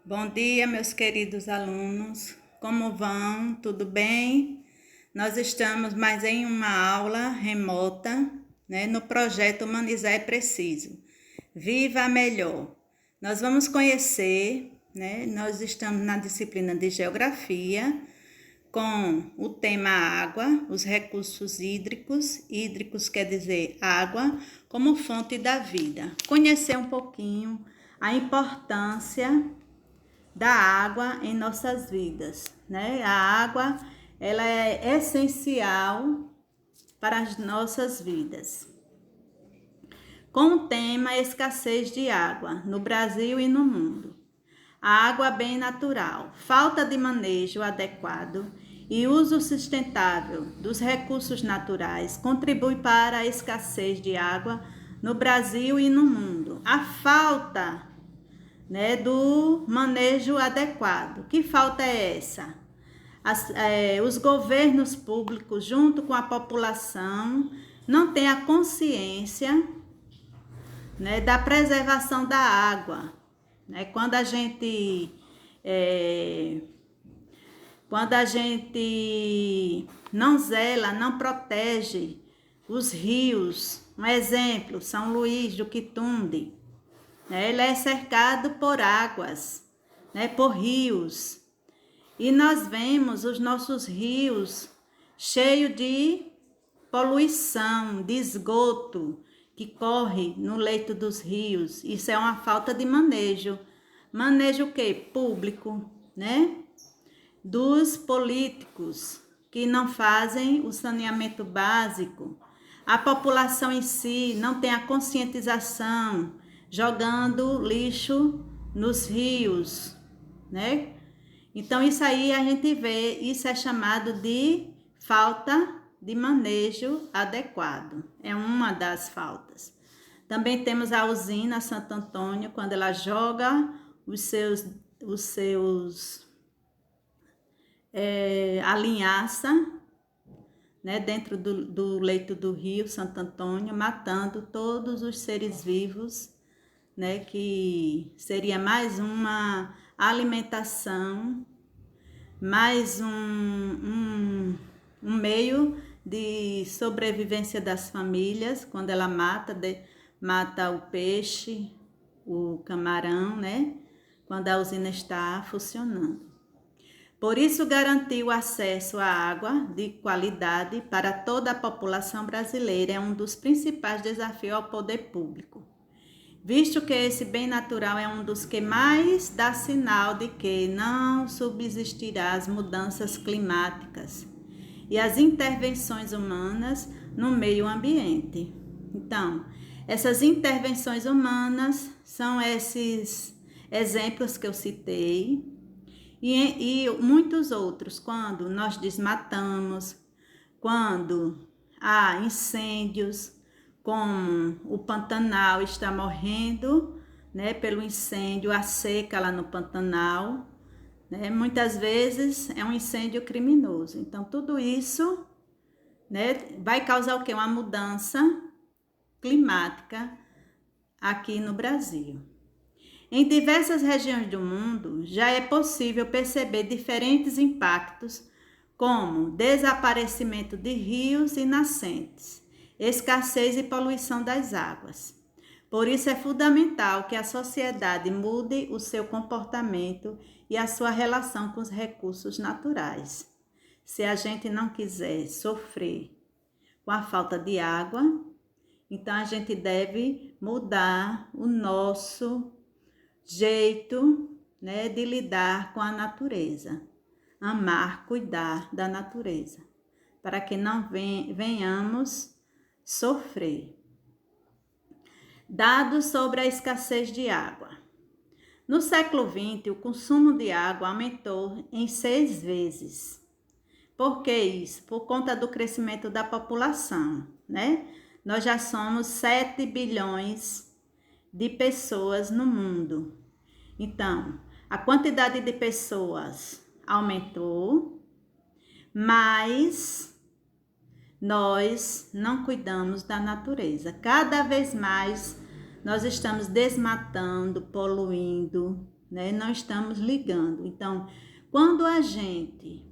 Bom dia, meus queridos alunos. Como vão? Tudo bem? Nós estamos mais em uma aula remota, no projeto Humanizar é Preciso. Viva Melhor. Nós vamos conhecer, nós estamos na disciplina de Geografia, com o tema água, os recursos hídricos. Hídricos quer dizer água como fonte da vida. Conhecer um pouquinho a importância da água em nossas vidas, A água, ela é essencial para as nossas vidas. Com o tema escassez de água no Brasil e no mundo. A água bem natural, falta de manejo adequado e uso sustentável dos recursos naturais contribui para a escassez de água no Brasil e no mundo. A falta do manejo adequado. Que falta é essa? Os governos públicos, junto com a população, não têm a consciência da preservação da água. Quando a gente não zela, não protege os rios, um exemplo, São Luís do Quitunde, ele é cercado por águas, por rios. E nós vemos os nossos rios cheios de poluição, de esgoto que corre no leito dos rios. Isso é uma falta de manejo. Manejo o quê? Público, dos políticos que não fazem o saneamento básico. A população em si não tem a conscientização, jogando lixo nos rios, Então, isso aí a gente vê, isso é chamado de falta de manejo adequado. É uma das faltas. Também temos a usina Santo Antônio, quando ela joga a linhaça, dentro do leito do rio Santo Antônio, matando todos os seres vivos, que seria mais uma alimentação, mais um meio de sobrevivência das famílias, quando ela mata o peixe, o camarão, quando a usina está funcionando. Por isso, garantir o acesso à água de qualidade para toda a população brasileira é um dos principais desafios ao poder público, visto que esse bem natural é um dos que mais dá sinal de que não subsistirá as mudanças climáticas e as intervenções humanas no meio ambiente. Então, essas intervenções humanas são esses exemplos que eu citei e muitos outros, quando nós desmatamos, quando há incêndios, como o Pantanal está morrendo, pelo incêndio, a seca lá no Pantanal, muitas vezes é um incêndio criminoso. Então, tudo isso, vai causar o quê? Uma mudança climática aqui no Brasil. Em diversas regiões do mundo, já é possível perceber diferentes impactos, como desaparecimento de rios e nascentes, escassez e poluição das águas. Por isso é fundamental que a sociedade mude o seu comportamento e a sua relação com os recursos naturais. Se a gente não quiser sofrer com a falta de água, então a gente deve mudar o nosso jeito, de lidar com a natureza. Amar, cuidar da natureza, para que não venhamos sofrer. Dados sobre a escassez de água. No século XX, o consumo de água aumentou em 6 vezes. Por que isso? Por conta do crescimento da população, Nós já somos 7 bilhões de pessoas no mundo. Então, a quantidade de pessoas aumentou, mas nós não cuidamos da natureza. Cada vez mais nós estamos desmatando, poluindo, né? Não estamos ligando. Então, quando a gente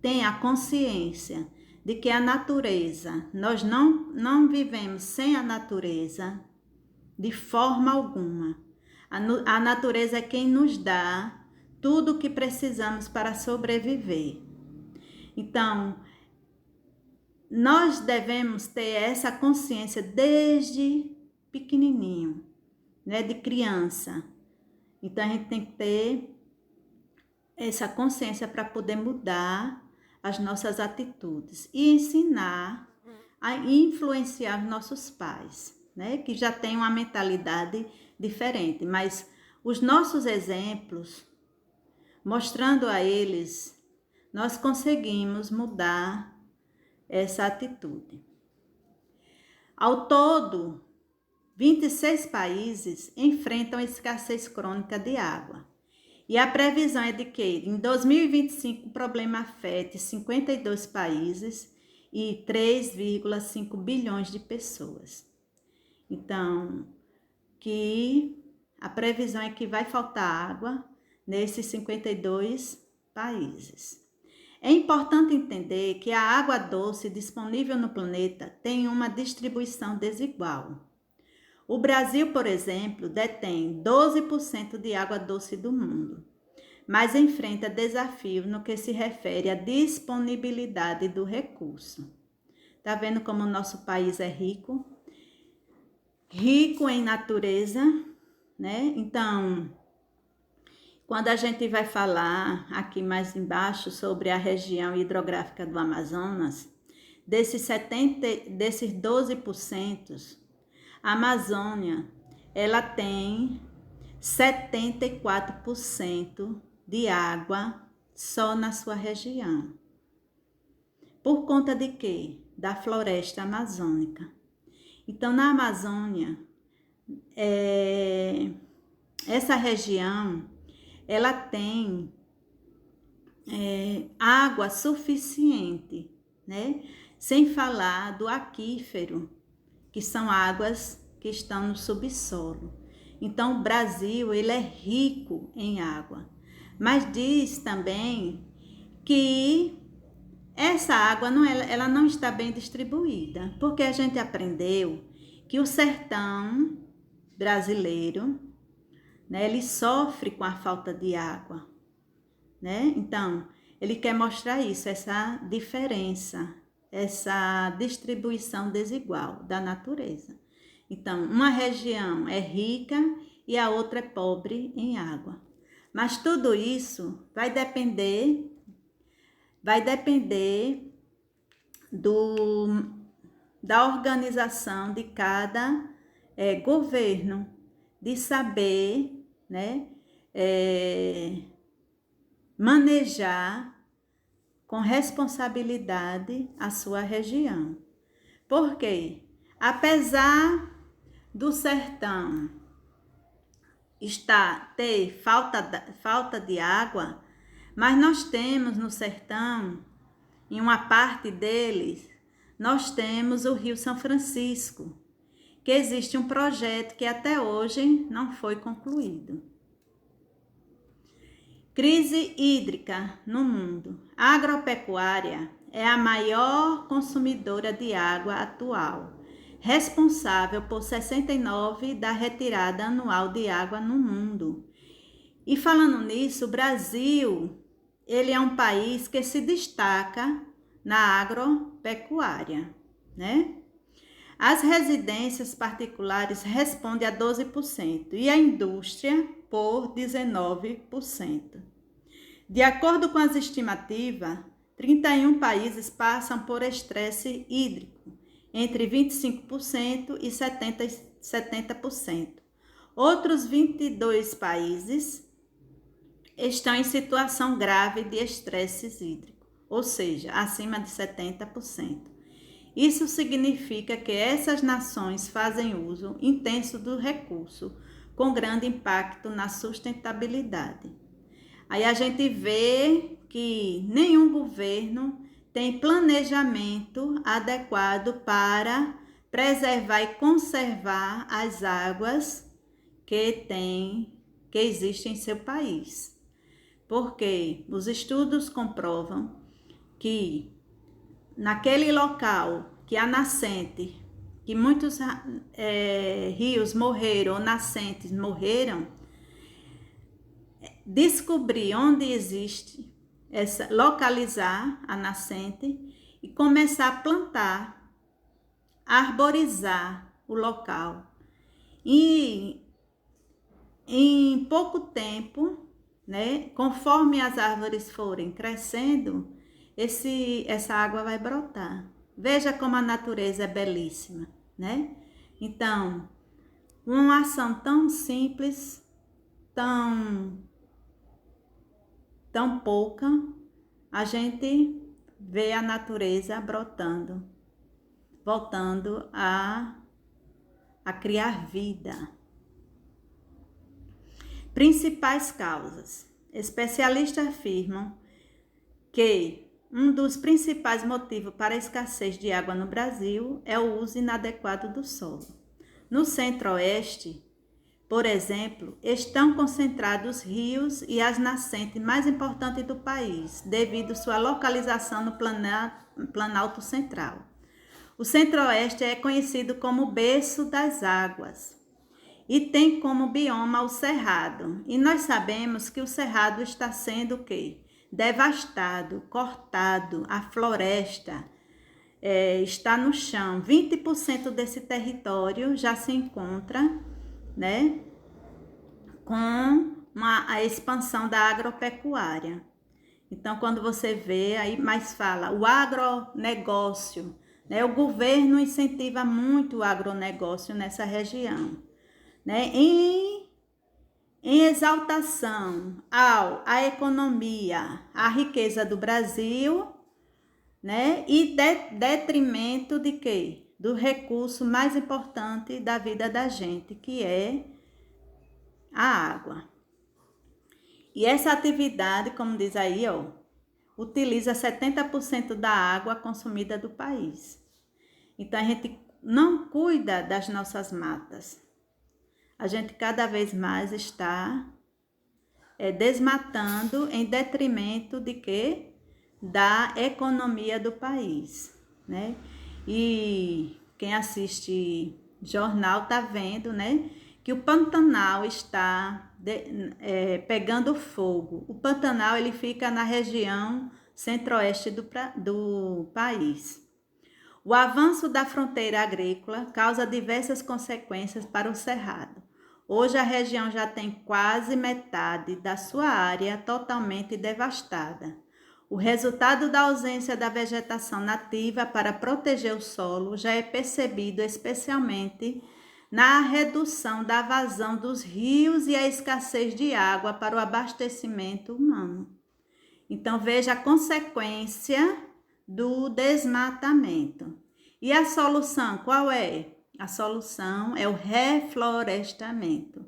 tem a consciência de que a natureza, nós não vivemos sem a natureza de forma alguma. A natureza é quem nos dá tudo o que precisamos para sobreviver. Então, nós devemos ter essa consciência desde pequenininho, né, de criança. Então, a gente tem que ter essa consciência para poder mudar as nossas atitudes e ensinar a influenciar os nossos pais, né, que já têm uma mentalidade diferente, mas os nossos exemplos, mostrando a eles, nós conseguimos mudar essa atitude. Ao todo, 26 países enfrentam escassez crônica de água. E a previsão é de que em 2025 o problema afete 52 países e 3,5 bilhões de pessoas. Então, que a previsão é que vai faltar água nesses 52 países. É importante entender que a água doce disponível no planeta tem uma distribuição desigual. O Brasil, por exemplo, detém 12% de água doce do mundo, mas enfrenta desafios no que se refere à disponibilidade do recurso. Tá vendo como o nosso país é rico? Rico em natureza, né? Então, quando a gente vai falar aqui mais embaixo sobre a região hidrográfica do Amazonas, desses 12%, a Amazônia, ela tem 74% de água só na sua região. Por conta de quê? Da floresta amazônica. Então, na Amazônia, essa região, ela tem água suficiente, né? Sem falar do aquífero, que são águas que estão no subsolo. Então, o Brasil, ele é rico em água. Mas diz também que essa água ela não está bem distribuída, porque a gente aprendeu que o sertão brasileiro, né, ele sofre com a falta de água, né? Então, ele quer mostrar isso, essa diferença, essa distribuição desigual da natureza. Então, uma região é rica e a outra é pobre em água. Mas tudo isso vai depender da organização de cada governo, de saber, né, manejar com responsabilidade a sua região. Por quê? Apesar do sertão ter falta de água, mas nós temos no sertão, em uma parte deles, nós temos o Rio São Francisco, que existe um projeto que até hoje não foi concluído. Crise hídrica no mundo. A agropecuária é a maior consumidora de água atual, responsável por 69% da retirada anual de água no mundo. E falando nisso, o Brasil, ele é um país que se destaca na agropecuária, né? As residências particulares respondem a 12% e a indústria por 19%. De acordo com as estimativas, 31 países passam por estresse hídrico, entre 25% e 70%. Outros 22 países estão em situação grave de estresse hídrico, ou seja, acima de 70%. Isso significa que essas nações fazem uso intenso do recurso, com grande impacto na sustentabilidade. Aí a gente vê que nenhum governo tem planejamento adequado para preservar e conservar as águas que que existe em seu país. Porque os estudos comprovam que naquele local que a nascente, que muitos rios morreram ou nascentes morreram, descobrir onde existe, localizar a nascente e começar a plantar, arborizar o local. E em pouco tempo, né, conforme as árvores forem crescendo, essa água vai brotar. Veja como a natureza é belíssima, né? Então, uma ação tão simples, tão pouca, a gente vê a natureza brotando, voltando a criar vida. Principais causas. Especialistas afirmam que um dos principais motivos para a escassez de água no Brasil é o uso inadequado do solo. No Centro-Oeste, por exemplo, estão concentrados rios e as nascentes mais importantes do país, devido sua localização no Planalto Central. O Centro-Oeste é conhecido como o berço das águas e tem como bioma o Cerrado. E nós sabemos que o Cerrado está sendo o quê? Devastado, cortado, a floresta está no chão. 20% desse território já se encontra, né, com a expansão da agropecuária. Então, quando você vê, aí mais fala, o agronegócio, né, o governo incentiva muito o agronegócio nessa região, né, em exaltação à economia, à riqueza do Brasil, né? E detrimento de quê? Do recurso mais importante da vida da gente, que é a água. E essa atividade, como diz aí, ó, utiliza 70% da água consumida do país. Então, a gente não cuida das nossas matas. A gente cada vez mais está desmatando em detrimento de quê? Da economia do país, né? E quem assiste jornal tá vendo, né, que o Pantanal está pegando fogo. O Pantanal ele fica na região centro-oeste do país. O avanço da fronteira agrícola causa diversas consequências para o Cerrado. Hoje a região já tem quase metade da sua área totalmente devastada. O resultado da ausência da vegetação nativa para proteger o solo já é percebido especialmente na redução da vazão dos rios e a escassez de água para o abastecimento humano. Então veja a consequência do desmatamento. E a solução qual é? A solução é o reflorestamento.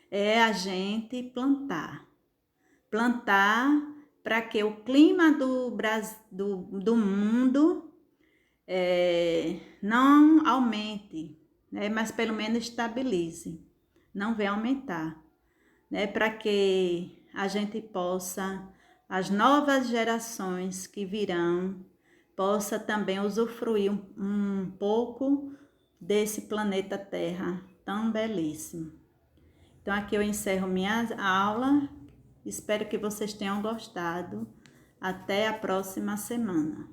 É a gente plantar. Plantar para que o clima do mundo não aumente, né? Mas pelo menos estabilize. Não vai aumentar, né? Para que a gente possa, as novas gerações que virão, possa também usufruir um pouco desse planeta Terra tão belíssimo. Então aqui eu encerro minha aula, espero que vocês tenham gostado. Até a próxima semana.